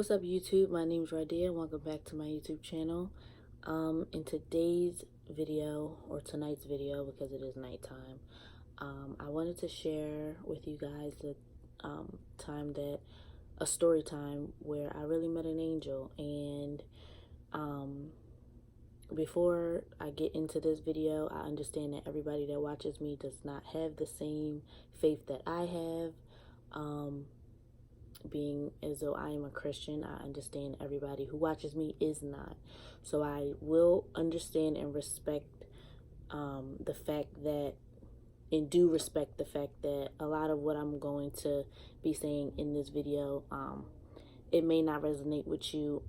What's up, YouTube? My name is Radia and welcome back to my YouTube channel. In today's video, or tonight's video because it is nighttime, I wanted to share with you guys the a story time where I really met an angel. And before I get into this video, I understand that everybody that watches me does not have the same faith that I have. Being as though I am a Christian, I understand everybody who watches me is not. So I will understand and respect the fact that, and do respect the fact that a lot of what I'm going to be saying in this video, it may not resonate with you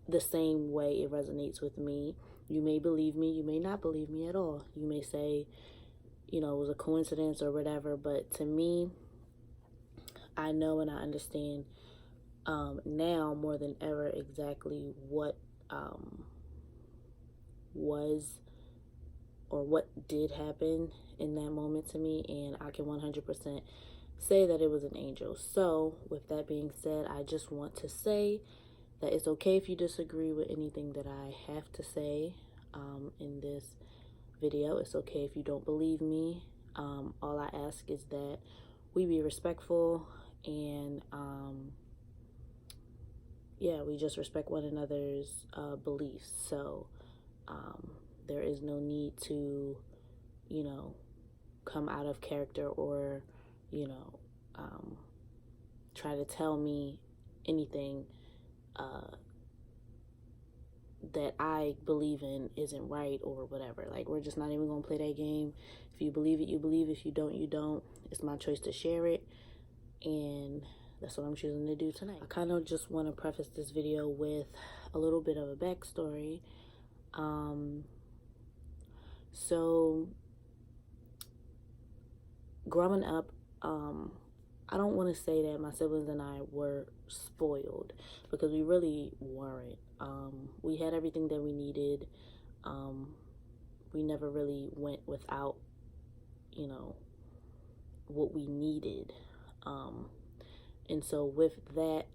the same way it resonates with me. You may believe me, you may not believe me at all. You may say, you know, it was a coincidence or whatever, but to me, I know and I understand now more than ever exactly what was or what did happen in that moment to me, and I can 100% say that it was an angel. So with that being said, I just want to say that it's okay if you disagree with anything that I have to say in this video. It's okay if you don't believe me. All I ask is that we be respectful, and yeah, we just respect one another's beliefs. So there is no need to, you know, come out of character or, you know, try to tell me anything that I believe in isn't right or whatever. Like, we're just not even gonna play that game. If you believe it, you believe. If you don't, you don't. It's my choice to share it, and that's what I'm choosing to do tonight. I kind of just want to preface this video with a little bit of a backstory. So growing up, I don't want to say that my siblings and I were spoiled, because we really weren't. We had everything that we needed. We never really went without, you know, what we needed. And so with that,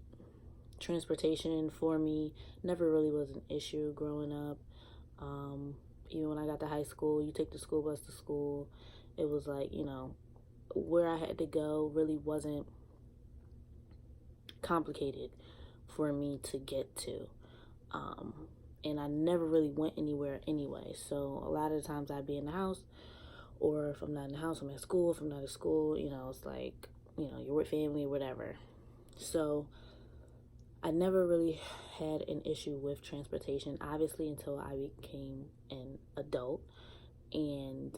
transportation for me never really was an issue growing up. Even when I got to high school, you take the school bus to school. It was like, you know, where I had to go really wasn't complicated for me to get to. And I never really went anywhere anyway. So a lot of the times I'd be in the house, or if I'm not in the house, I'm at school. If I'm not at school, you know, it's like, you know, you're with family or whatever. So I never really had an issue with transportation, obviously, until I became an adult and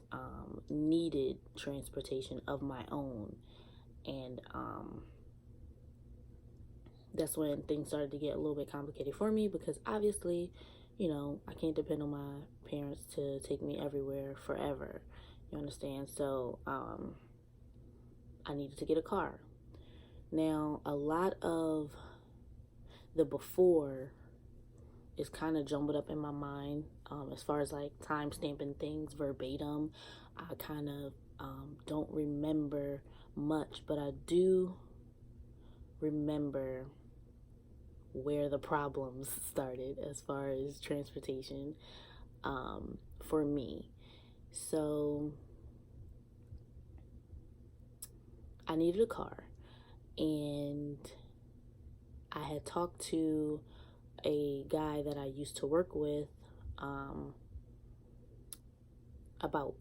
needed transportation of my own. And that's when things started to get a little bit complicated for me, because obviously, you know, I can't depend on my parents to take me everywhere forever. You understand? So I needed to get a car. Now, a lot of the before is kind of jumbled up in my mind, as far as like time stamping things verbatim. I kind of don't remember much, but I do remember where the problems started as far as transportation for me. So I needed a car, and I had talked to a guy that I used to work with about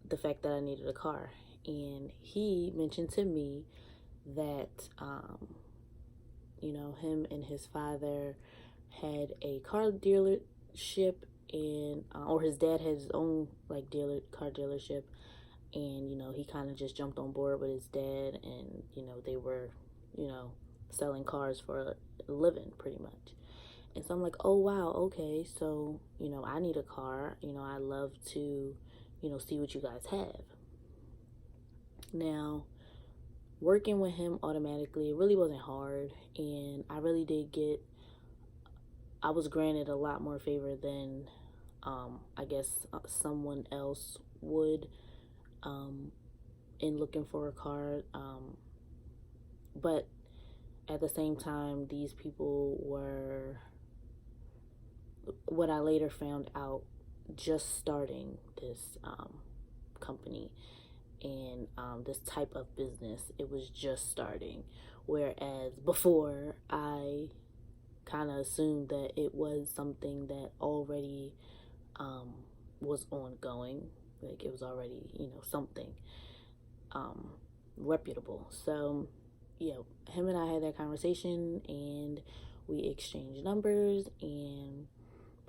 the fact that I needed a car. And he mentioned to me that, you know, him and his father had a car dealership, and or his dad had his own like car dealership, and, you know, he kind of just jumped on board with his dad, and, you know, they were, you know, selling cars for a living pretty much. And so I'm like, oh wow, okay, so, you know, I need a car. You know, I love to, you know, see what you guys have. Now, working with him automatically, it really wasn't hard, and I really did I was granted a lot more favor than I guess someone else would in looking for a car. But at the same time, these people were, what I later found out, just starting this company and this type of business. It was just starting, whereas before I kind of assumed that it was something that already was ongoing, like it was already, something reputable. So yeah, him and I had that conversation, and we exchanged numbers, and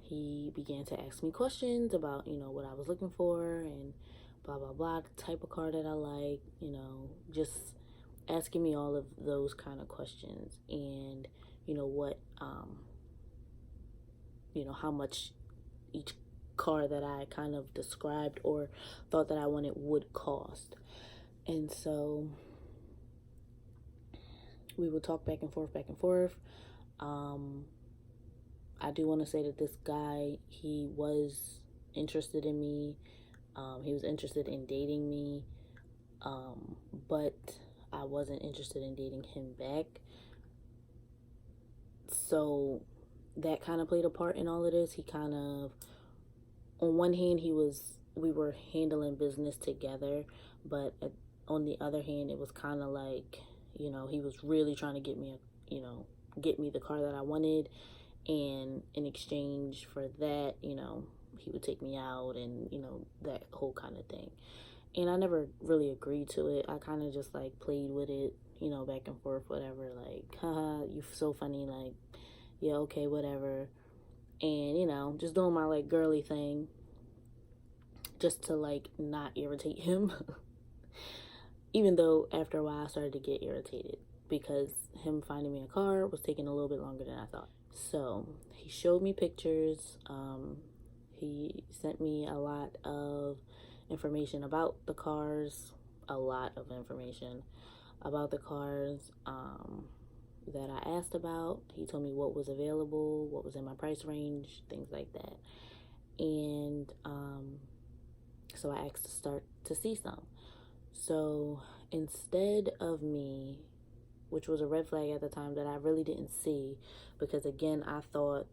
he began to ask me questions about, what I was looking for, and blah, blah, blah, the type of car that I like, just asking me all of those kind of questions. And, what, how much each car that I kind of described or thought that I wanted would cost. And so we would talk back and forth, back and forth. I do want to say that this guy, he was interested in me. He was interested in dating me, but I wasn't interested in dating him back. So that kind of played a part in all of this. He kind of, on one hand, we were handling business together, but on the other hand, it was kind of like, he was really trying to get me the car that I wanted, and in exchange for that, he would take me out and, that whole kind of thing. And I never really agreed to it. I kind of just like played with it, back and forth, whatever, like, haha, you're so funny, like, yeah, okay, whatever. And, just doing my like girly thing just to like not irritate him. Even though after a while I started to get irritated because him finding me a car was taking a little bit longer than I thought. So he showed me pictures. He sent me a lot of information about the cars, that I asked about. He told me what was available, what was in my price range, things like that. And so I asked to start to see some. So instead of me, which was a red flag at the time that I really didn't see, because again, I thought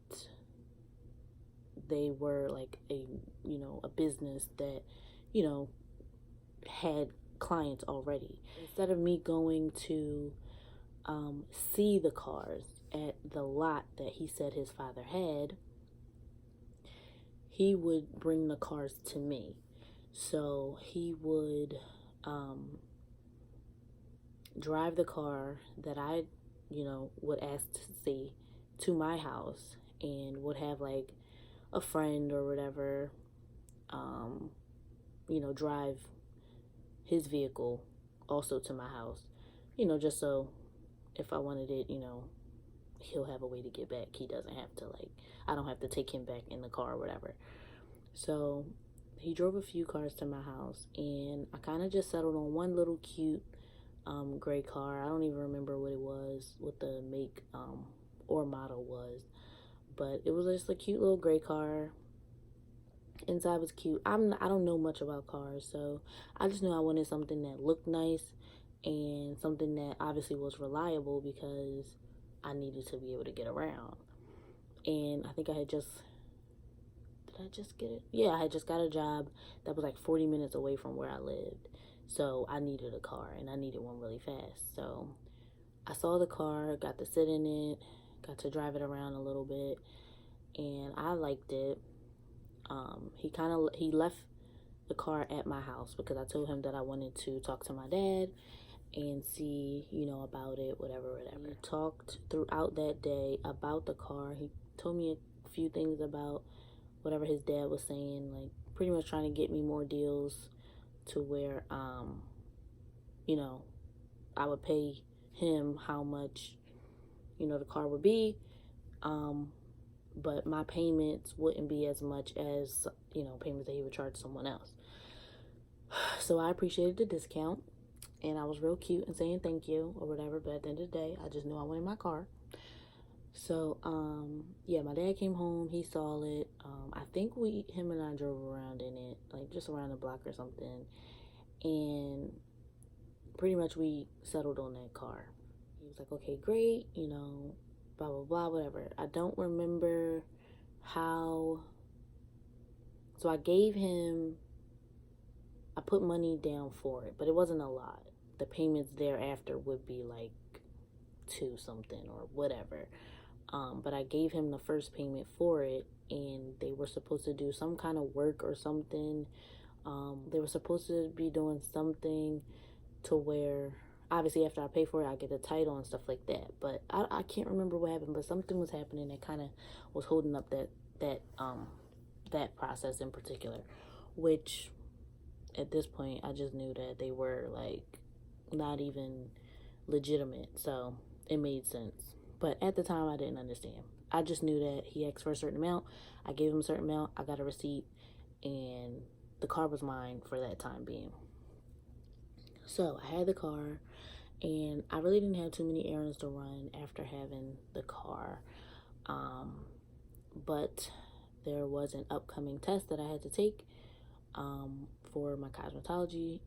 they were like a business that, had clients already. Instead of me going to see the cars at the lot that he said his father had, he would bring the cars to me. So he would drive the car that I, would ask to see to my house, and would have like a friend or whatever, drive his vehicle also to my house, just so if I wanted it, he'll have a way to get back. He doesn't have to I don't have to take him back in the car or whatever. So he drove a few cars to my house, and I kind of just settled on one little cute gray car. I don't even remember what the make or model was, but it was just a cute little gray car. Inside was cute. I don't know much about cars, so I just knew I wanted something that looked nice and something that obviously was reliable, because I needed to be able to get around. And I think I had just, did I just get it? Yeah, I had just got a job that was like 40 minutes away from where I lived. So I needed a car, and I needed one really fast. So I saw the car, got to sit in it, got to drive it around a little bit, and I liked it. He left the car at my house because I told him that I wanted to talk to my dad and see, about it, whatever. We talked throughout that day about the car. He told me a few things about whatever his dad was saying, like pretty much trying to get me more deals to where, I would pay him how much, the car would be, but my payments wouldn't be as much as, payments that he would charge someone else. So I appreciated the discount, and I was real cute and saying thank you or whatever, but at the end of the day, I just knew I wanted my car. So, yeah, my dad came home, he saw it. I think him and I drove around in it, like just around the block or something, and pretty much we settled on that car. He was like, okay, great, you know, blah, blah, blah, whatever. I don't remember how. So I put money down for it, but it wasn't a lot. The payments thereafter would be like two something or whatever. But I gave him the first payment for it, and they were supposed to do some kind of work or something. They were supposed to be doing something to where, obviously, after I pay for it, I get the title and stuff like that. But I can't remember what happened, but something was happening that kind of was holding up that process in particular, which at this point I just knew that they were like not even legitimate, so it made sense. But at the time I didn't understand. I just knew that he asked for a certain amount, I gave him a certain amount, I got a receipt, and the car was mine for that time being. So I had the car, and I really didn't have too many errands to run after having the car. But there was an upcoming test that I had to take for my cosmetology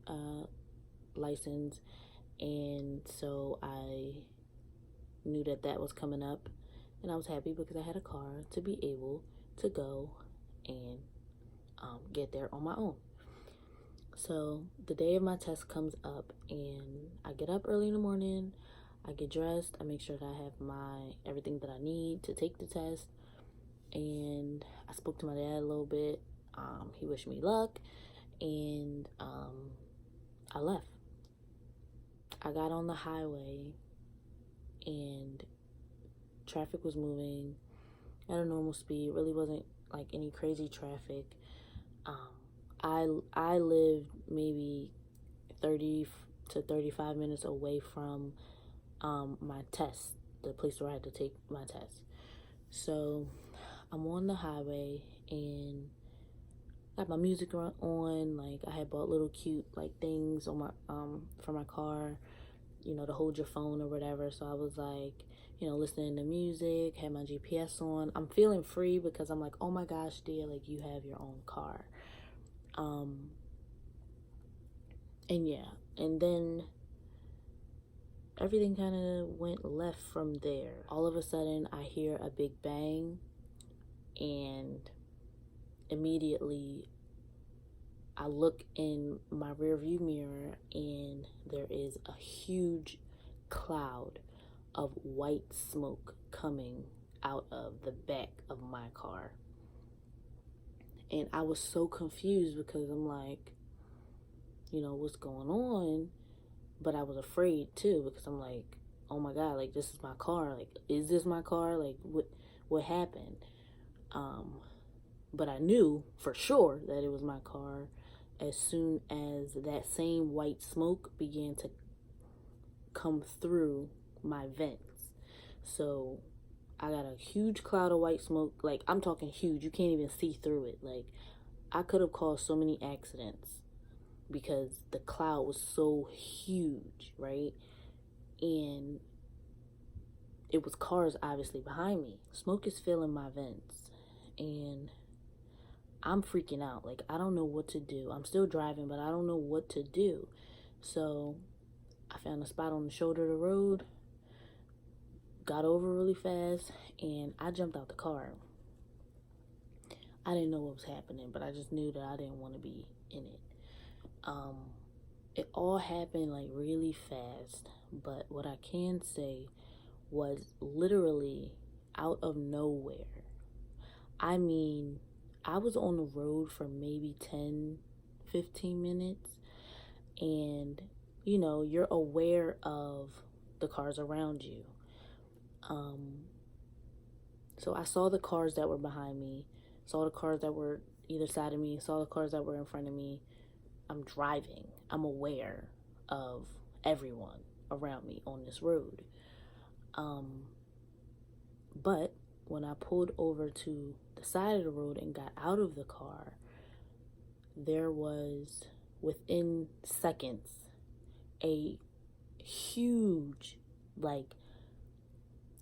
license, and so I knew that that was coming up, and I was happy because I had a car to be able to go and get there on my own. So the day of my test comes up, and I get up early in the morning, I get dressed, I make sure that I have everything that I need to take the test, and I spoke to my dad a little bit. He wished me luck, and I left. I got on the highway, and traffic was moving at a normal speed. It really wasn't like any crazy traffic. I lived maybe 30 to 35 minutes away from my test, the place where I had to take my test. So I'm on the highway, and got my music on. Like, I had bought little cute like things on my for my car, you know, to hold your phone or whatever. So I was like, you know, listening to music, had my GPS on. I'm feeling free because I'm like, oh my gosh, dear, like, you have your own car. And yeah, and then everything kind of went left from there. All of a sudden, I hear a big bang, and immediately I look in my rearview mirror, and there is a huge cloud of white smoke coming out of the back of my car. And I was so confused because I'm like, you know, what's going on? But I was afraid too, because I'm like, oh my God, like, this is my car. Like, is this my car? Like, what happened? But I knew for sure that it was my car as soon as that same white smoke began to come through my vents. So I got a huge cloud of white smoke. Like, I'm talking huge. You can't even see through it. Like, I could have caused so many accidents because the cloud was so huge, right? And it was cars obviously behind me. Smoke is filling my vents, and I'm freaking out. Like, I don't know what to do. I'm still driving, but I don't know what to do. So I found a spot on the shoulder of the road, got over really fast, and I jumped out the car. I didn't know what was happening, but I just knew that I didn't want to be in it. It all happened like really fast, but what I can say was literally out of nowhere. I mean, I was on the road for maybe 10, 15 minutes, and, you know, you're aware of the cars around you. So I saw the cars that were behind me, saw the cars that were either side of me, saw the cars that were in front of me. I'm driving. I'm aware of everyone around me on this road. But when I pulled over to the side of the road and got out of the car, there was, within seconds, a huge, like,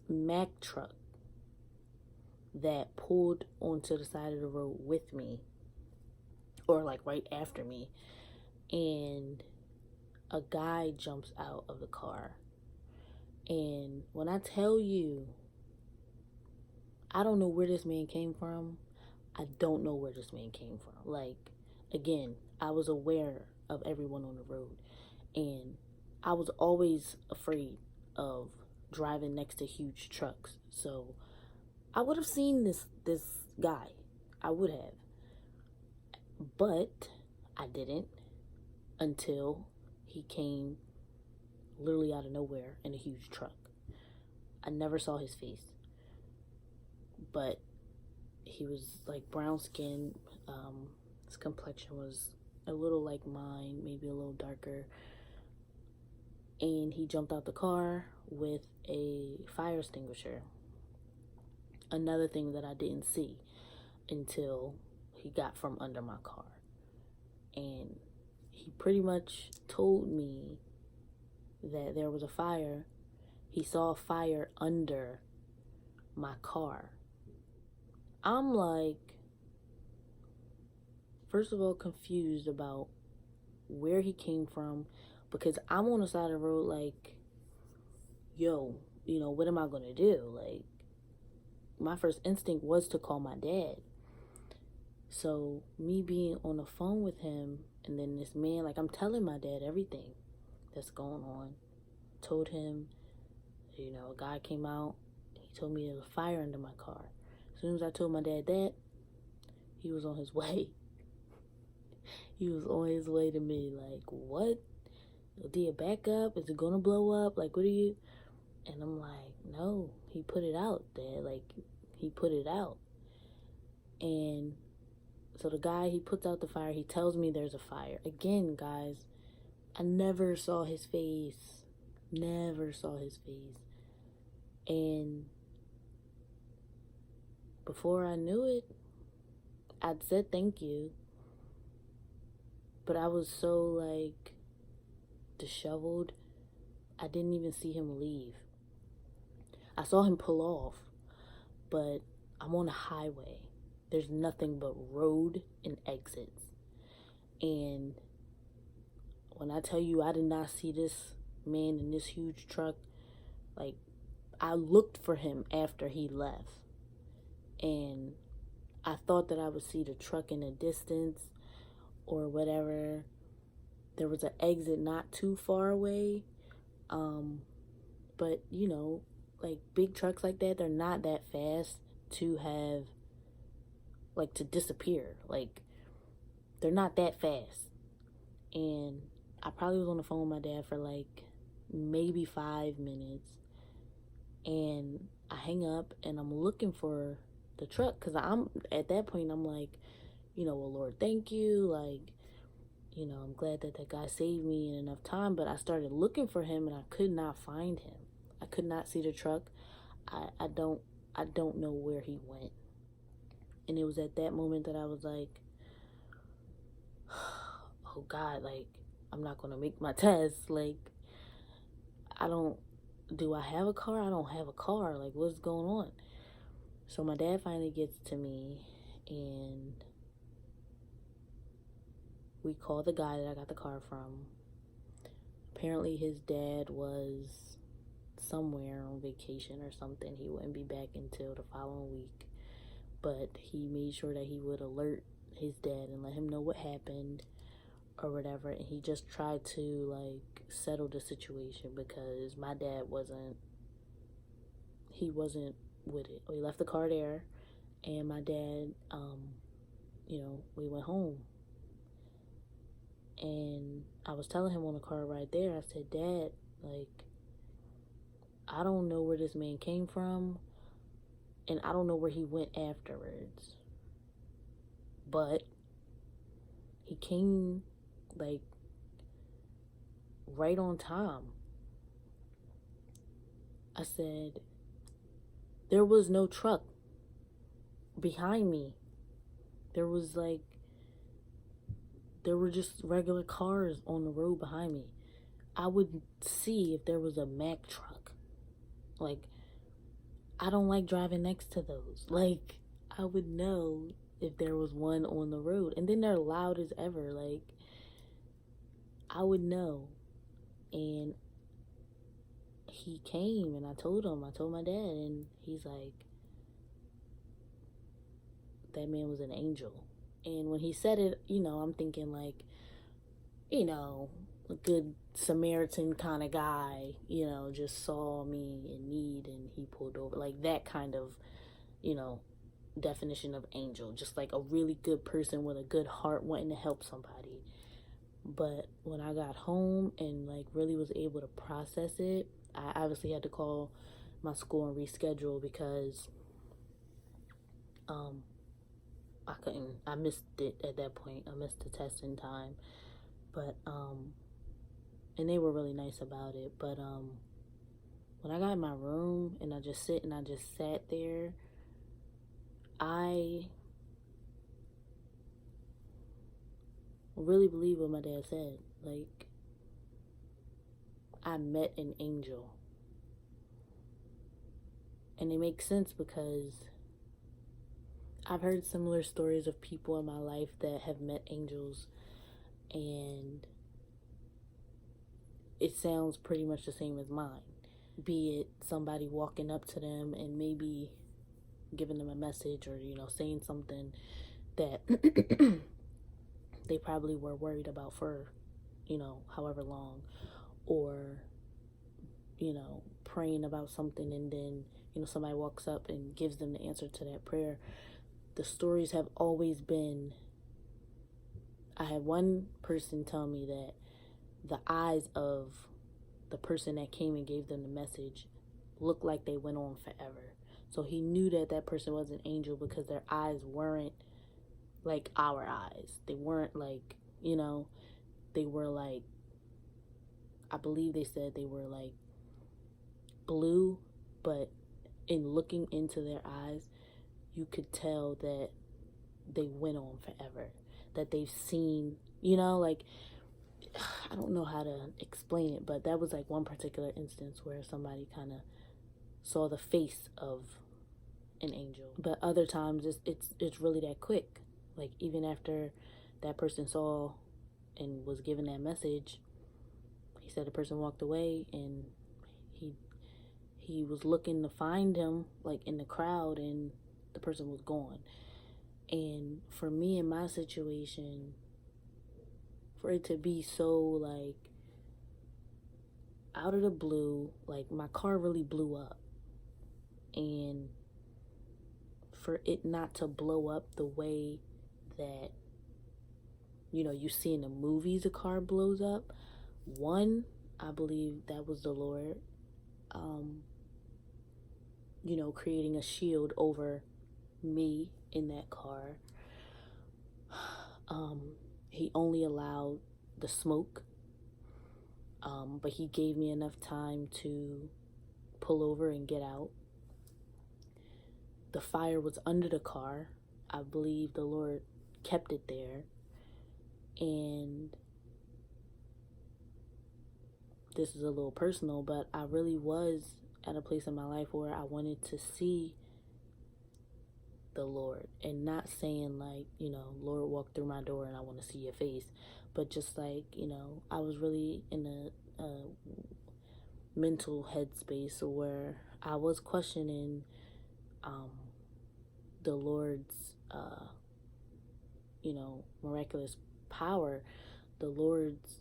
Mack truck that pulled onto the side of the road with me, or like right after me, and a guy jumps out of the car, And when I tell you, I don't know where this man came from. I don't know where this man came from. Like, again, I was aware of everyone on the road. And I was always afraid of driving next to huge trucks. So I would have seen this guy. I would have. But I didn't until he came literally out of nowhere in a huge truck. I never saw his face. But he was like brown skin. His complexion was a little like mine, maybe a little darker. And he jumped out the car with a fire extinguisher. Another thing that I didn't see until he got from under my car. And he pretty much told me that there was a fire. He saw a fire under my car. I'm like, first of all, confused about where he came from, because I'm on the side of the road like, yo, what am I going to do? Like, my first instinct was to call my dad. So me being on the phone with him, and then this man, like, I'm telling my dad everything that's going on. Told him, a guy came out. He told me there was a fire under my car. As soon as I told my dad that, he was on his way. He was on his way to me. Like, what? Did it back up? Is it gonna blow up? Like, what are you? And I'm like, no, he put it out, Dad. Like, he put it out. And so the guy, he puts out the fire. He tells me there's a fire. Again, guys, I never saw his face. Never saw his face. And before I knew it, I'd said thank you. But I was so, like, disheveled. I didn't even see him leave. I saw him pull off, but I'm on a highway. There's nothing but road and exits. And when I tell you I did not see this man in this huge truck, like, I looked for him after he left. And I thought that I would see the truck in the distance or whatever. There was an exit not too far away. But, like, big trucks like that, they're not that fast to have, like, to disappear. Like, they're not that fast. And I probably was on the phone with my dad for, like, maybe 5 minutes. And I hang up, and I'm looking for the truck. Because at that point, I'm like, well, Lord, thank you. Like, I'm glad that guy saved me in enough time. But I started looking for him, and I could not find him. I could not see the truck. I don't know where he went. And it was at that moment that I was like, oh God, like, I'm not going to make my test. Like, do I have a car? I don't have a car. Like, what's going on? So my dad finally gets to me, and we call the guy that I got the car from. Apparently his dad was somewhere on vacation or something. He wouldn't be back until the following week. But he made sure that he would alert his dad and let him know what happened or whatever. And he just tried to, like, settle the situation because my dad wasn't with it. We left the car there, and my dad, we went home. And I was telling him on the car right there, I said, Dad, like, I don't know where this man came from, and I don't know where he went afterwards. But he came, like, right on time. I said, there was no truck behind me. There were just regular cars on the road behind me. I would see if there was a Mack truck. Like, I don't like driving next to those. Like, I would know if there was one on the road. And then they're loud as ever. Like, I would know. And he came, and I told my dad, and he's like, that man was an angel. And when he said it, I'm thinking like, a good Samaritan kind of guy, just saw me in need and he pulled over. Like that kind of, definition of angel. Just like a really good person with a good heart wanting to help somebody. But when I got home and like really was able to process it, I obviously had to call my school and reschedule because I missed it at that point. I missed the testing time. But and they were really nice about it. But when I got in my room and I just sat there, I really believe what my dad said. Like, I met an angel. And it makes sense because I've heard similar stories of people in my life that have met angels, and it sounds pretty much the same as mine. Be it somebody walking up to them and maybe giving them a message or, saying something that they probably were worried about for, however long, or, praying about something and then, somebody walks up and gives them the answer to that prayer. The stories have always been, I had one person tell me that the eyes of the person that came and gave them the message looked like they went on forever. So he knew that that person was an angel because their eyes weren't like our eyes. They weren't like, they were like, I believe they said they were like blue, but in looking into their eyes, you could tell that they went on forever, that they've seen, like, I don't know how to explain it, but that was like one particular instance where somebody kind of saw the face of an angel. But other times it's really that quick. Like, even after that person saw and was given that message, he said the person walked away and he was looking to find him, like, in the crowd, and the person was gone. And for me, in my situation, for it to be so, like, out of the blue, like, my car really blew up, and for it not to blow up the way that, you see in the movies a car blows up, one, I believe that was the Lord, creating a shield over me in that car. He only allowed the smoke, but he gave me enough time to pull over and get out. The fire was under the car. I believe the Lord kept it there. And this is a little personal, but I really was at a place in my life where I wanted to see the Lord, and not saying like, Lord, walk through my door and I want to see your face, but just like, I was really in a mental headspace where I was questioning the Lord's miraculous power, the Lord's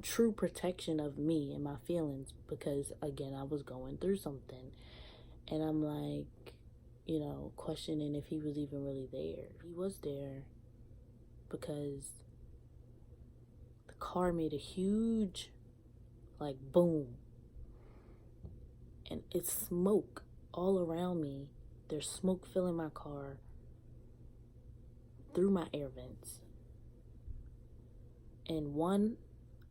true protection of me and my feelings, because again, I was going through something, and I'm like, questioning if he was even really there. He was there because the car made a huge, like, boom, and it's smoke all around me. There's smoke filling my car through my air vents, and one,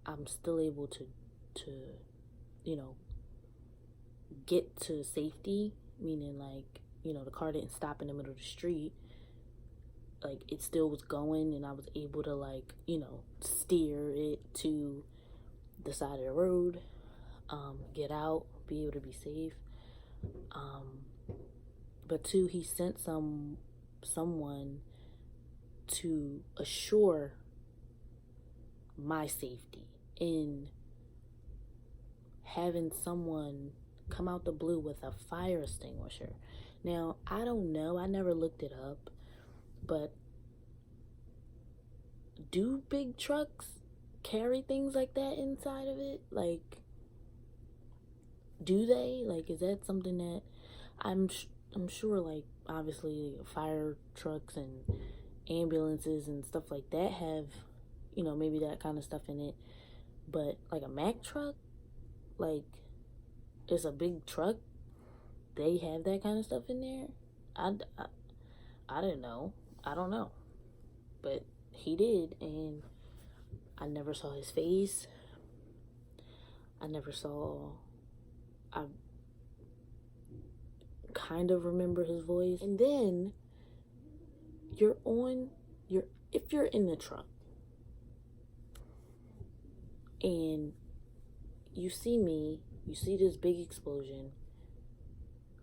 I'm still able to get to safety, meaning like, the car didn't stop in the middle of the street. Like, it still was going, and I was able to, like, steer it to the side of the road, get out, be able to be safe. But two, he sent someone to assure my safety in having someone come out the blue with a fire extinguisher. Now, I don't know. I never looked it up. But do big trucks carry things like that inside of it? Like, do they? Like, is that something that I'm sure, like, obviously fire trucks and ambulances and stuff like that have, you know, maybe that kind of stuff in it. But like a Mack truck, like, it's a big truck, they have that kind of stuff in there? I didn't know. I don't know. But he did, and I never saw his face. I kind of remember his voice. And then if you're in the truck and you see this big explosion,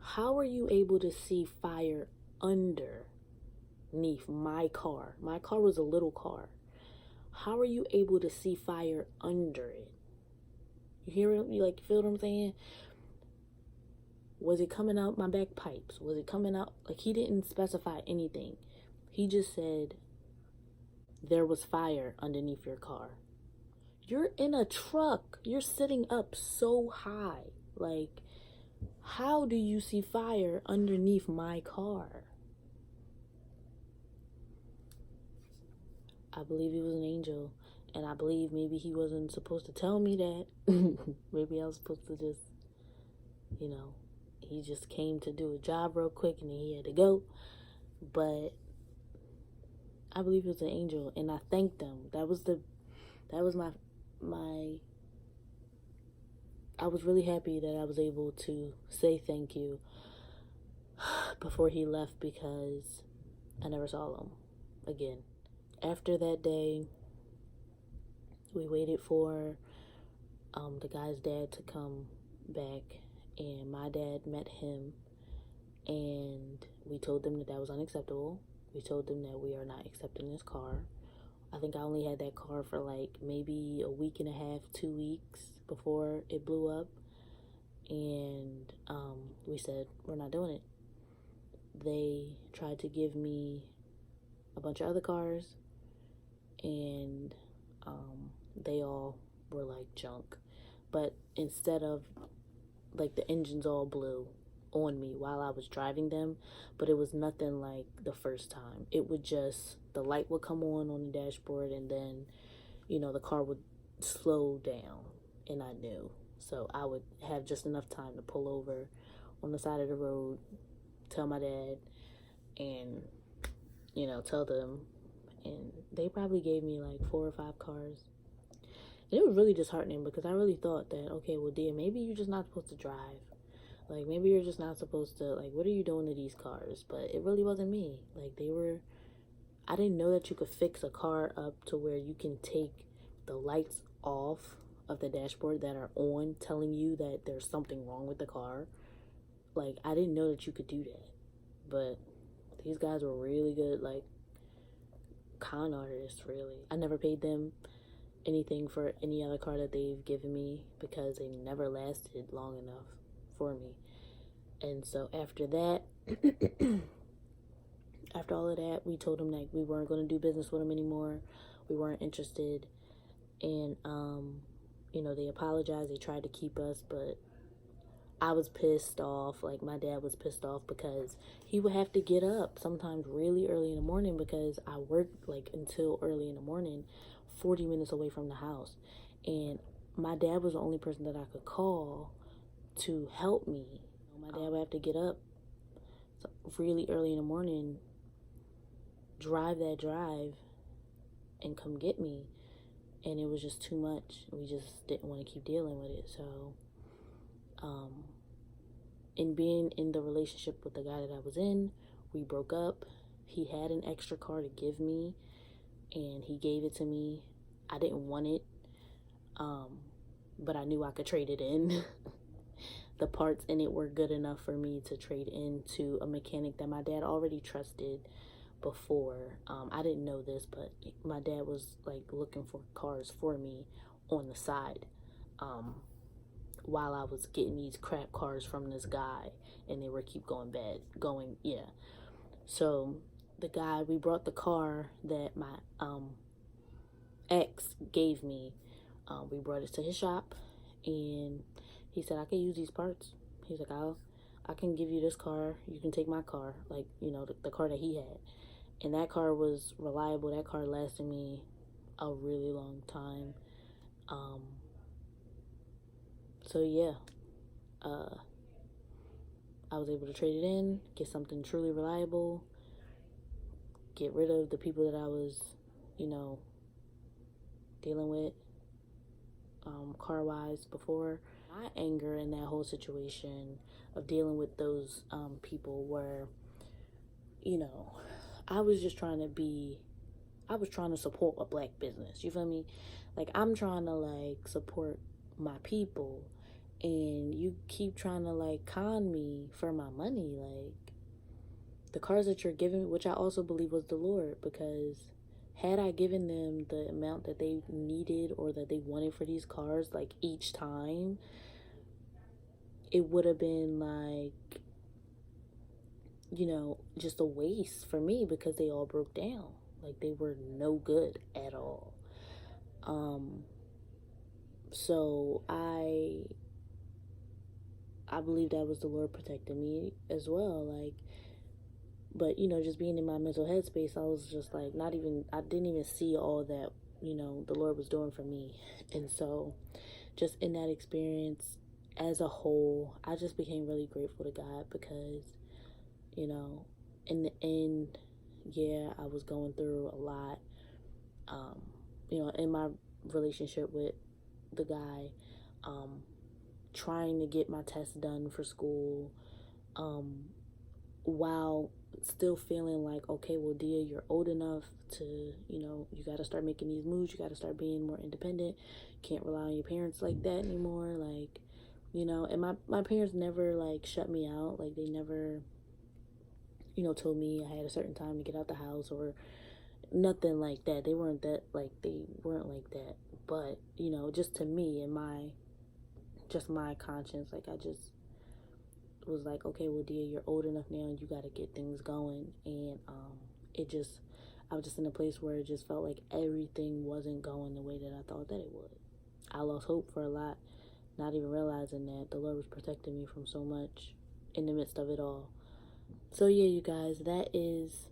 how are you able to see fire underneath my car? My car was a little car. How are you able to see fire under it? You hear it? You feel what I'm saying? Was it coming out my back pipes? Was it coming out? Like, he didn't specify anything. He just said there was fire underneath your car. You're in a truck. You're sitting up so high. Like, how do you see fire underneath my car? I believe he was an angel. And I believe maybe he wasn't supposed to tell me that. Maybe I was supposed to just, you know, he just came to do a job real quick and then he had to go. But I believe he was an angel, and I thanked them. That was my I was really happy that I was able to say thank you before he left, because I never saw him again. After that day, we waited for the guy's dad to come back, and my dad met him, and we told them that was unacceptable. We told them that we are not accepting this car. I think I only had that car for like maybe a week and a half, 2 weeks before it blew up, and we said we're not doing it. They tried to give me a bunch of other cars, and they all were like junk. But instead of, like, the engines all blew on me while I was driving them, but it was nothing like the first time. It would just, the light would come on the dashboard, and then, you know, the car would slow down, and I knew. So I would have just enough time to pull over on the side of the road, tell my dad, and, you know, tell them. And they probably gave me like 4 or 5 cars. And it was really disheartening, because I really thought that, okay, well, dear, maybe you're just not supposed to drive. Like, maybe you're just not supposed to, like, what are you doing to these cars? But it really wasn't me. Like, I didn't know that you could fix a car up to where you can take the lights off of the dashboard that are on, telling you that there's something wrong with the car. Like, I didn't know that you could do that. But these guys were really good, like, con artists, really. I never paid them anything for any other car that they've given me, because they never lasted long enough for me. And so after that, after all of that, we told them that we weren't going to do business with them anymore. We weren't interested. And you know, they apologized. They tried to keep us, but I was pissed off. Like, my dad was pissed off, because he would have to get up sometimes really early in the morning, because I worked like until early in the morning, 40 minutes away from the house. And my dad was the only person that I could call to help me. My dad would have to get up really early in the morning, drive that drive, and come get me. And it was just too much. We just didn't want to keep dealing with it. So in being in the relationship with the guy that I was in, we broke up. He had an extra car to give me, and he gave it to me. I didn't want it, but I knew I could trade it in. The parts in it were good enough for me to trade into a mechanic that my dad already trusted before. I didn't know this, but my dad was like looking for cars for me on the side, while I was getting these crap cars from this guy, and they were keep going. So the guy, we brought the car that my ex gave me. We brought it to his shop, and he said, I can use these parts. He's like, I can give you this car. You can take my car, like, the car that he had. And that car was reliable. That car lasted me a really long time. So yeah, I was able to trade it in, get something truly reliable, get rid of the people that I was, dealing with, car-wise before. My anger in that whole situation of dealing with those people were, I was just trying to support a black business. You feel me? Like, I'm trying to, like, support my people, and you keep trying to, like, con me for my money. Like, the cars that you're giving me, which I also believe was the Lord, because had I given them the amount that they needed or that they wanted for these cars, like, each time, it would have been, like, just a waste for me, because they all broke down. Like, they were no good at all. So I believe that was the Lord protecting me as well. Like, but, just being in my mental headspace, I was just like, I didn't even see all that, the Lord was doing for me. And so just in that experience as a whole, I just became really grateful to God, because, in the end, yeah, I was going through a lot, in my relationship with the guy, trying to get my test done for school, while still feeling like, okay, well, Dia, you're old enough to, you got to start making these moves. You got to start being more independent. Can't rely on your parents like that anymore. Like, and my parents never, like, shut me out. Like, they never, told me I had a certain time to get out the house or nothing like that. They weren't like that. But, just to me and my conscience, like, I just was like, okay, well, Dia, you're old enough now, and you got to get things going. And I was just in a place where it just felt like everything wasn't going the way that I thought that it would. I lost hope for a lot, not even realizing that the Lord was protecting me from so much in the midst of it all. So yeah, you guys, that is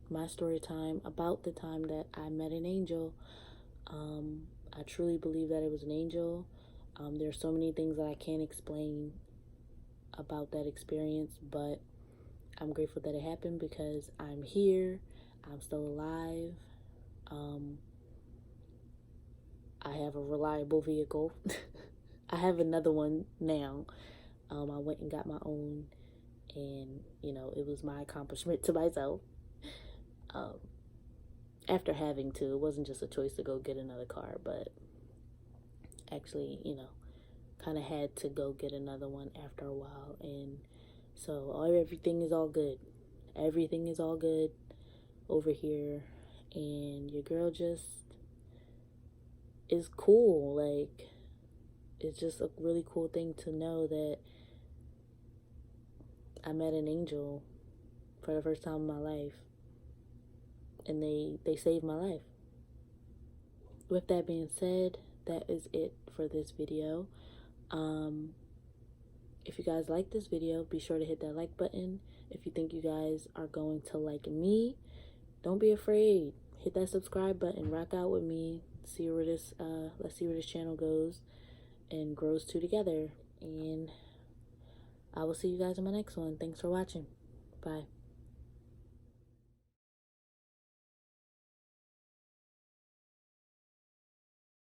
my story time about the time that I met an angel. I truly believe that it was an angel. There's so many things that I can't explain about that experience, but I'm grateful that it happened, because I'm here. I'm still alive. I have a reliable vehicle. I have another one now. I went and got my own, and it was my accomplishment to myself. After having to, it wasn't just a choice to go get another car, but actually, kind of had to go get another one after a while. And so everything is all good. Everything is all good over here, and your girl just is cool. Like, it's just a really cool thing to know that I met an angel for the first time in my life, and they saved my life. With that being said, that is it for this video. If you guys like this video, be sure to hit that like button. If you think you guys are going to like me, don't be afraid. Hit that subscribe button. Rock out with me. Let's see where this channel goes and grows to together. And I will see you guys in my next one. Thanks for watching. Bye.